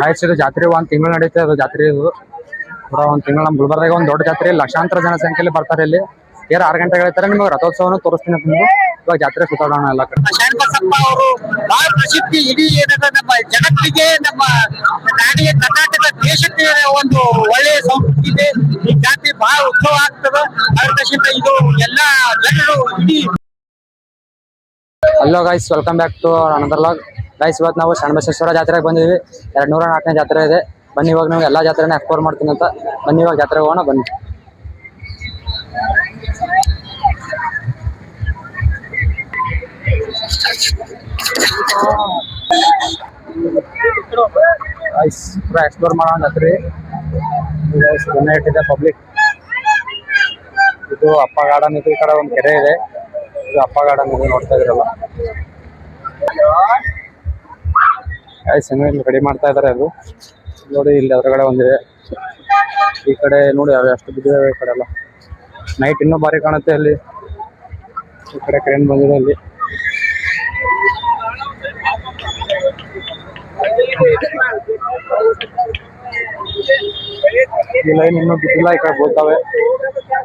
ಆಯ್ತು ಇದು ಜಾತ್ರೆ ಒಂದ್ ತಿಂಗಳು ನಡೀತದೆ. ಅದು ಜಾತ್ರೆ ಇದು ಪೂರ ಒಂದ್ ತಿಂಗಳು ನಮ್ಮ ಗುಲ್ಬರ್ದಾಗ ಒಂದು ದೊಡ್ಡ ಜಾತ್ರೆ. ಲಕ್ಷಾಂತರ ಜನಸಂಖ್ಯೆಯಲ್ಲಿ ಬರ್ತಾರೆ ಇಲ್ಲಿ. 6 ಗಂಟೆಗೆ ಹೇಳ್ತಾರೆ. ನಿಮಗೆ ರಥೋತ್ಸವನು ತೋರಿಸ್ತೀನಿ. ಇವಾಗ ಜಾತ್ರೆ ಸುತ್ತಾಡೋಣ ಎಲ್ಲ ಕಡೆ. ಶರಣಬಸಪ್ಪ ಅವರು ಬಹಳ ಪ್ರಸಿದ್ಧಿ. ಇಡೀ ನಮ್ಮ ಜಗತ್ತಿಗೆ, ನಮ್ಮ ನಾಡಿಗೆ, ಕರ್ನಾಟಕ ದೇಶಕ್ಕೆ ಒಂದು ಒಳ್ಳೆಯ ಸಂಸ್ಕೃತಿ ಇದೆ. ಈ ಜಾತ್ರೆ ಬಹಳ ಉತ್ಸವ ಆಗ್ತದೆ. ಇದು ಎಲ್ಲ ಜನರು ಇಡೀ. Hello guys, welcome back to another vlog. Guys, ಇವತ್ತು ನಾವು ಶರಣಬಸವೇಶ್ವರ ಜಾತ್ರೆಗೆ ಬಂದಿದ್ವಿ. 204ನೇ ಜಾತ್ರೆ ಇದೆ. ಬನ್ನಿ ಇವಾಗ ನೀವು ಎಲ್ಲಾ ಜಾತ್ರೆನ ಎಕ್ಸ್ಪ್ಲೋರ್ ಮಾಡ್ತೀನಿ ಅಂತ. ಬನ್ನಿ ಇವಾಗ ಜಾತ್ರೆಗೆ ಹೋಗೋಣ. ಬನ್ನಿ. ಗೈಸ್, ಪೂರ ಎಕ್ಸ್ಪ್ಲೋರ್ ಮಾಡೋಣ ಜಾತ್ರೆ. ಇಟ್ಟಿದೆ ಪಬ್ಲಿಕ್. ಇದು ಅಪ್ಪ ಗಾರ್ಡನ್ ಇದೆ. ಈ ಕಡೆ ಒಂದು ಕೆರೆ ಇದೆ. ಇದು ಅಪ್ಪ ಗಾರ್ಡನ್ ಇದೆ, ನೋಡ್ತಾ ಇದ್ರಲ್ಲ. ಇಲ್ಲಿ ರೆಡಿ ಮಾಡ್ತಾ ಇದಾರೆ. ಅದು ನೋಡಿ, ಇಲ್ಲಿ ಎದುರುಗಡೆ ಒಂದಿದೆ. ಈ ಕಡೆ ನೋಡಿ ಎಷ್ಟು ಬಿದ್ದಿದೆ. ಈ ಕಡೆ ಎಲ್ಲ ನೈಟ್ ಇನ್ನೂ ಭಾರಿ ಕಾಣುತ್ತೆ. ಅಲ್ಲಿ ಈ ಕಡೆ ಕ್ರೇನ್ ಬಂದಿದೆ. ಅಲ್ಲಿ ಈ ಲೈನ್ ಇನ್ನೂ ಬಿದ್ದಿಲ್ಲ. ಈ ಕಡೆ ಬೀಳ್ತಾವೆ.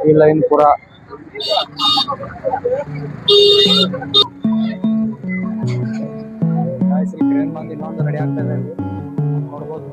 ಈ ಲೈನ್ ಪೂರ ಕ್ರೇನ್ ಬಂದು ಇನ್ನೊಂದು ರೆಡಿ ಆಗ್ತಾ ಇದೆ. ನೋಡ್ಬೋದು.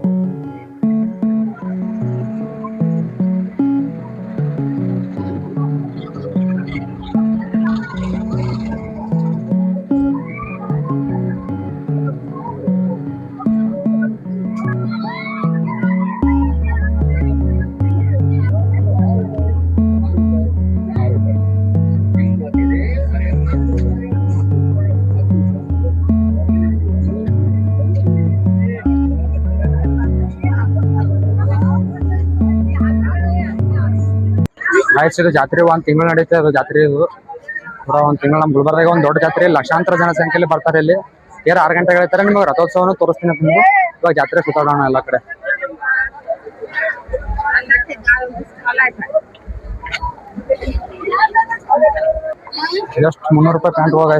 ಆಯ್ತು ಇದು ಜಾತ್ರೆ ಒಂದ್ ತಿಂಗಳು ನಡೀತದೆ. ಅದು ಜಾತ್ರೆ ಇದು ಪೂರ ಒಂದ್ ತಿಂಗಳು ನಮ್ಮ ಗುಲ್ಬರ್ದಾಗ ಒಂದು ದೊಡ್ಡ ಜಾತ್ರೆ. ಲಕ್ಷಾಂತರ ಜನಸಂಖ್ಯೆಯಲ್ಲಿ ಬರ್ತಾರೆ ಇಲ್ಲಿ. 6 ಗಂಟೆಗೆ ಹೇಳ್ತಾರೆ. ನಿಮಗೆ ರಥೋತ್ಸವನು ತೋರಿಸ್ತೀನಿ. ಇವಾಗ ಜಾತ್ರೆ ಸುತ್ತಾಡೋಣ ಎಲ್ಲ ಕಡೆ. ಎಷ್ಟು 300 ರೂಪಾಯಿ ಪ್ಯಾಂಟ್ ಹೋಗ.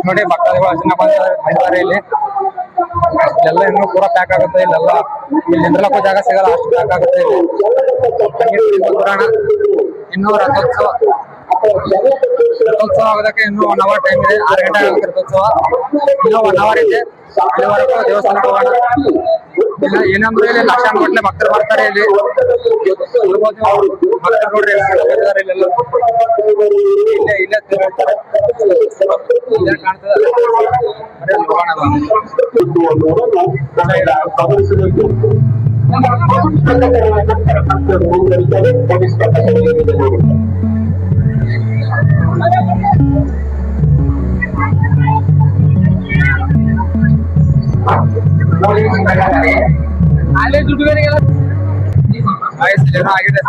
ನೋಡಿ, ಭಕ್ತಾದಿಗಳು ಅರ್ಚನೆ ಬಂದಿದ್ದಾರೆ ಇಲ್ಲಿ. ಇಲ್ಲೆಲ್ಲ ಇನ್ನೂ ಪೂರ ಪ್ಯಾಕ್ ಆಗುತ್ತೆ. ಇಲ್ಲೆಲ್ಲ ಇಲ್ಲಿ ನಿಂದ್ರಲಕ್ಕೂ ಜಾಗ ಸಿಗಲ್ಲ, ಅಷ್ಟು ಪ್ಯಾಕ್ ಆಗುತ್ತೆ. ಇನ್ನೂ ರಥೋತ್ಸವ ಆಗೋದಕ್ಕೆ ಇನ್ನೂ 1 ಅವರ್ ಟೈಮ್ ಇದೆ. 6 ಗಂಟೆ ಆಗುತ್ತೆ ರಥೋತ್ಸವ. ಇನ್ನೂ 1 ಅವರ್ ಇದೆ. ಅಲ್ಲಿವರೆಗೂ ದೇವಸ್ಥಾನಕ್ಕೆ ಹೋಗೋಣ. ಏನಂದ್ರೆ ಇಲ್ಲಿ ಲಕ್ಷಾನುಗಟ್ಟಲೆ ಭಕ್ತರು ಬರ್ತಾರೆ. ಇಲ್ಲಿ ಭಕ್ತರು ನೋಡ್ರಿ ಇಲ್ಲೆಲ್ಲ ಇಲ್ಲೇ ತಿರುಗ್ತಾರೆ. ಇಲ್ಲೇ ಕಾಣ್ತದೆ. ಅಲ್ಲೇ ದುಡ್ಡುಗಳಿಗೆಲ್ಲ ಆಗಿದೆ.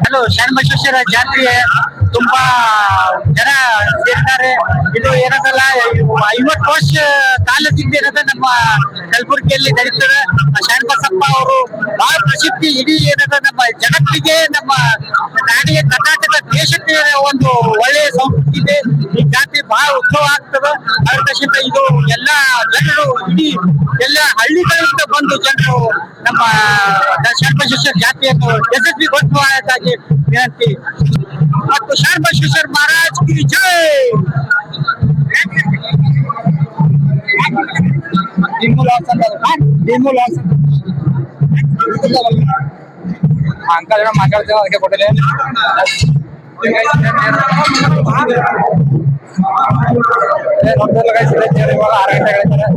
ಹಲೋ, ಶರಣಬಸವೇಶ್ವರ ಜಾತ್ರೆ ತುಂಬಾ ಜನ ಸೇರ್ತಾರೆ. ಇದು ಏನಂತಲ್ಲ, 50 ವರ್ಷ ಕಾಲದಿಂದ ಏನದ ನಮ್ಮ ಕಲಬುರಗಿಯಲ್ಲಿ ನಡೀತದೆ. ಶರಣಬಸಪ್ಪ ಅವರು ಬಹಳ ಪ್ರಸಿದ್ಧಿ, ಇಡೀ ಏನದ ನಮ್ಮ ಜಗತ್ತಿಗೆ, ನಮ್ಮ ನಾಡಿಗೆ, ಕರ್ನಾಟಕ ದೇಶಕ್ಕೆ ಒಂದು ಒಳ್ಳೆಯ ಸಂಸ್ಕೃತಿ ಇದೆ. ಈ ಜಾತಿ ಬಹಳ ಉತ್ಸವ ಆಗ್ತದೆ. ಅದರಿಂದ ಇದು ಎಲ್ಲ ಜನರು, ಇಡೀ ಎಲ್ಲ ಹಳ್ಳಿಗಳಿಂದ ಬಂದು ಜನರು ನಮ್ಮ ಶರಣಬಸವೇಶ್ವರ ಜಾತಿಯನ್ನು ಯಶಸ್ವಿಗೊಳಿಸುವುದಾಗಿ ವಿನಂತಿ. ಮತ್ತು ಶರಣಬಸವೇಶ್ವರ ಮಹಾರಾಜ್ ಕಿ ಜೈ. ಅಂಕಲ್ ಏನೋ ಮಾತಾಡ್ತೇವೆ, ಅದಕ್ಕೆ ಕೊಟ್ಟಿಲ್ಲ. ಇವಾಗ 6 ಗಂಟೆ ಹೇಳ್ತಾರೆ.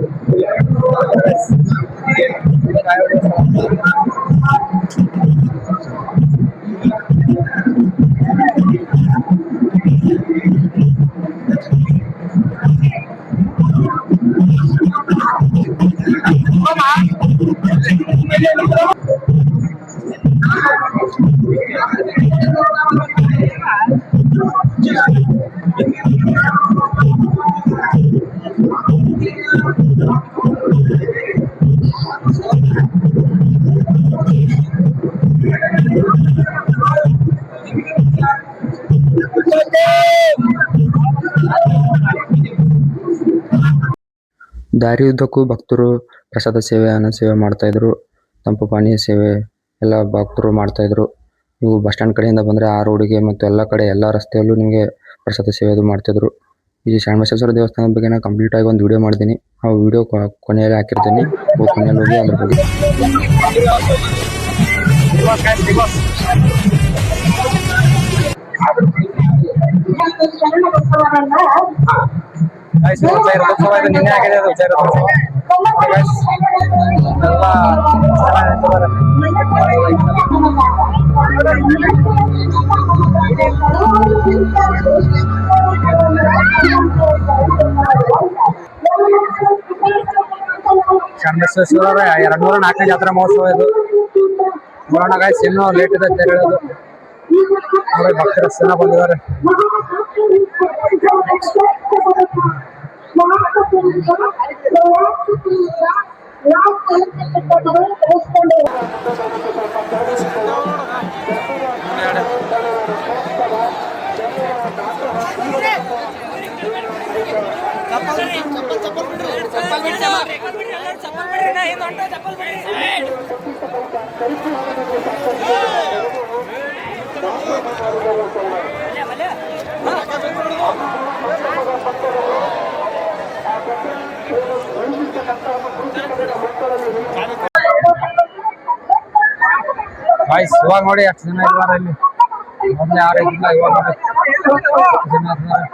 ದಾರಿಯುದ್ದಕ್ಕೂ ಭಕ್ತರು ಪ್ರಸಾದ ಸೇವೆ, ಅನ್ನ ಸೇವೆ ಮಾಡ್ತಾ ಇದ್ರು. ತಂಪು ಪಾನೀಯ ಸೇವೆ ಎಲ್ಲ ಭಕ್ತರು ಮಾಡ್ತಾ ಇದ್ರು. ನೀವು ಬಸ್ ಸ್ಟ್ಯಾಂಡ್ ಕಡೆಯಿಂದ ಬಂದ್ರೆ ಆ ರೋಡಿಗೆ ಮತ್ತು ಎಲ್ಲ ಕಡೆ ಎಲ್ಲ ರಸ್ತೆಯಲ್ಲೂ ನಿಮಗೆ ಪ್ರಸಾದ ಸೇವೆ ಅದು ಮಾಡ್ತಿದ್ರು. ಈ ಶರಣಬಸವೇಶ್ವರ ದೇವಸ್ಥಾನದ ಬಗ್ಗೆ ನಾನು ಕಂಪ್ಲೀಟ್ ಆಗಿ ಒಂದು ವಿಡಿಯೋ ಮಾಡಿದ್ದೀನಿ. ಆ ವಿಡಿಯೋ ಕೊನೆಯಲ್ಲಿ ಹಾಕಿರ್ತೀನಿ, ಕೊನೆಯಲ್ಲಿ ಹೋಗಿ ಅದ್ರ ಬಗ್ಗೆ. ನಿನ್ನೆ ಆಗಿದೆ ಅದು ಶರಣಬಸವೇಶ್ವರ 204ನೇ ಜಾತ್ರಾ ಮಹೋತ್ಸವ ಇದು. ನೋಡೋಣ ಗಾಯ್ಸ್, ಇನ್ನೂ ಲೇಟ್ ಇದೆ ಅಂತ ಹೇಳೋದು. ಭಕ್ತರ ಜನ ಬಂದಿದ್ದಾರೆ. ಬಾಯ್ಸ್, ಇವಾಗ ನೋಡಿ ಎಷ್ಟು ಜನ ಇದ್ದಾರೆ ಇಲ್ಲಿ. ಮೊದಲು ಯಾರು ಇದ್ದಿಲ್ಲ, ಇವಾಗ ನೋಡಿ ಜನ ಇದ್ದಾರೆ.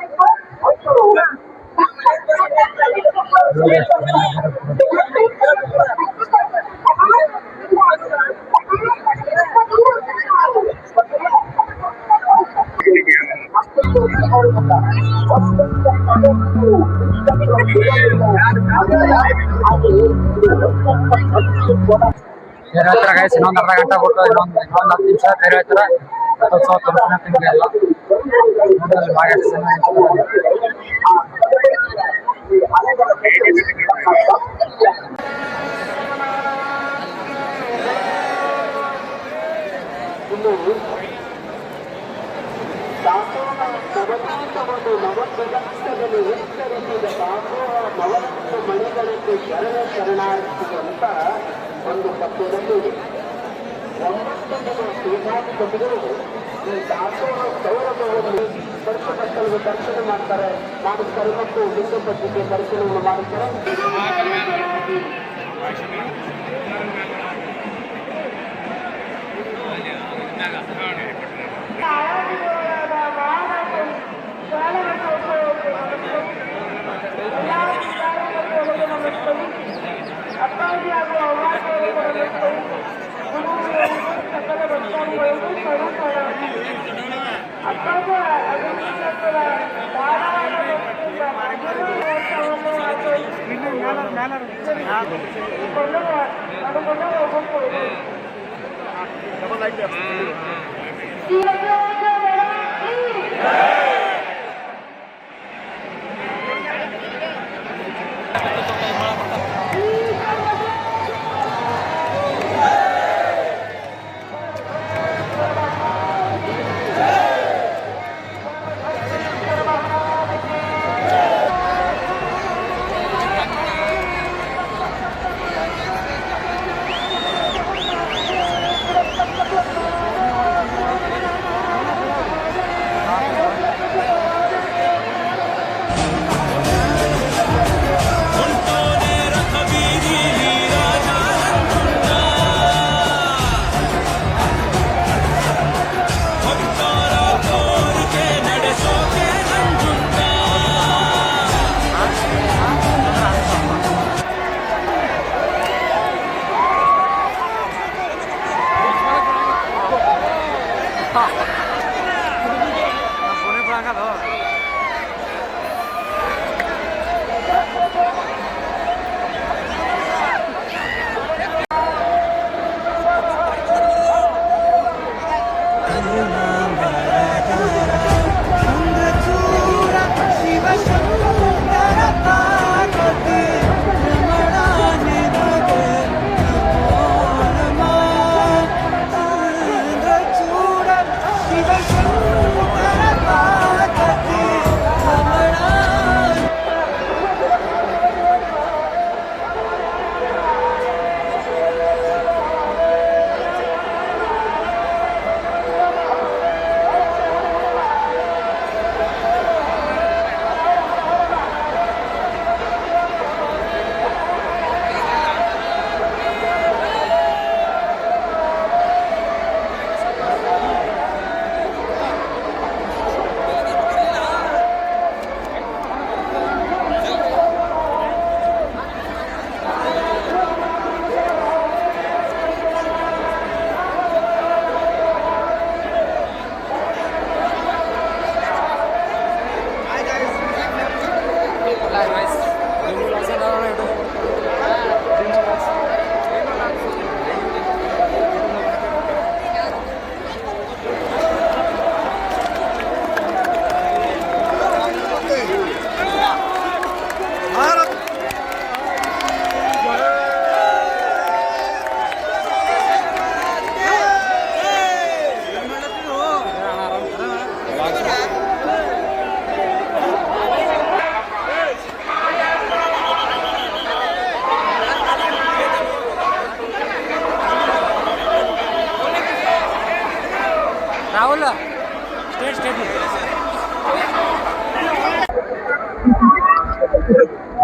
ಬೇರೆ ಹೇಳ್ತಾರ ಗಾಯ್ಸ್, ಇನ್ನೊಂದು ಅರ್ಧ ಗಂಟೆ ಬಿಟ್ಟು ಇನ್ನೊಂದು 10 ನಿಮಿಷ ಬೇರೆ ಹೇಳ್ತಾರ. ರಥೋತ್ಸವ ತೋರಿಸ್ತಾನೆ ತಿಂಗಳು ಎಲ್ಲ ನೋಡಿ. ಭಾಳ ಎಷ್ಟು ಜನ ಶರಣಾರ್ಥಿಗಳಂತ ಒಂದು ಪದ್ಯದಲ್ಲಿ 9 ಜನ ಸೇನಾಧಿಪತಿಗಳು ಈ ದಾಸೋಹ ಸೌರಭವನ್ನು ಸ್ಪರ್ಶಪಟ್ಟಲು ದರ್ಶನ ಮಾಡ್ತಾರೆ. ಮಾಡಿಸ್ತಾರೆ ಮತ್ತು ಲಿಂಗ ಪತ್ರಿಕೆ ದರ್ಶನವನ್ನು ಮಾಡುತ್ತಾರೆ.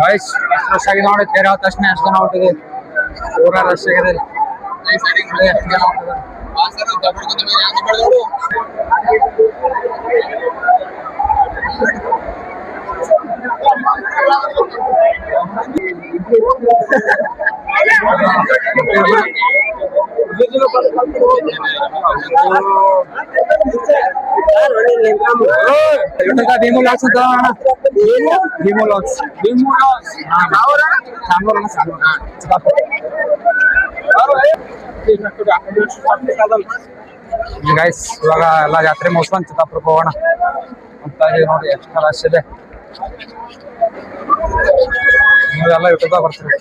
ಗೈಸ್ ರಶ್ ಆಗಿದೆ ನೋಡಿ, ತೇರ್ ಯಾವ ತಕ್ಷಣ ಎಷ್ಟು ಜನ ಹೊಂಟಿದೆ, ಪೂರ ರಶ್ ಆಗಿದೆ. ಎಷ್ಟು ಜನ ಹೊಂಟಿದೆ ಭೀಮು ಲಾಕ್ಸ್ ಅಂತ ಭೀಮು ಲಾಕ್ಸ್ ಗೈಸ್ ಇವಾಗ ಎಲ್ಲ ಜಾತ್ರೆ ಮುಗಿಸ್ಕೊಂಡು ಚಿತ್ತಾಪುರಕ್ಕೆ ಹೋಗೋಣ ಅಂತ ನೋಡಿ ಎಷ್ಟು ರಶ್ ಇದೆ. ನೀವೆಲ್ಲ ಯೂಟ್ಯೂಬ್ ಬರ್ತೀರಿ.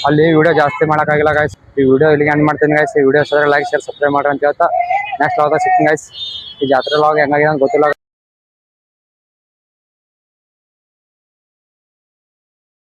ಅಲ್ಲಿ ವಿಡಿಯೋ ಜಾಸ್ತಿ ಮಾಡೋಕ್ಕಾಗಿಲ್ಲ ಗೈಸ್. ಈ ವಿಡಿಯೋ ಇಲ್ಲಿಗೆ ಎಂಡ್ ಮಾಡ್ತೀನಿ ಗೈಸ್. ಈ ವಿಡಿಯೋ ಲೈಕ್ ಶೇರ್ ಸಬ್ಸ್ಕ್ರೈಬ್ ಮಾಡ್ರಿ ಅಂತ ಹೇಳ್ತಾ ನೆಕ್ಸ್ಟ್ ಲಾಗ್ ಸಿಗ್ತೀನಿ ಗೈಸ್. ಈ ಜಾತ್ರೆ ಲಾಗ್ ಹೆಂಗಾಗಿದೆ ಅಂತ ಗೊತ್ತಿಲ್ಲ.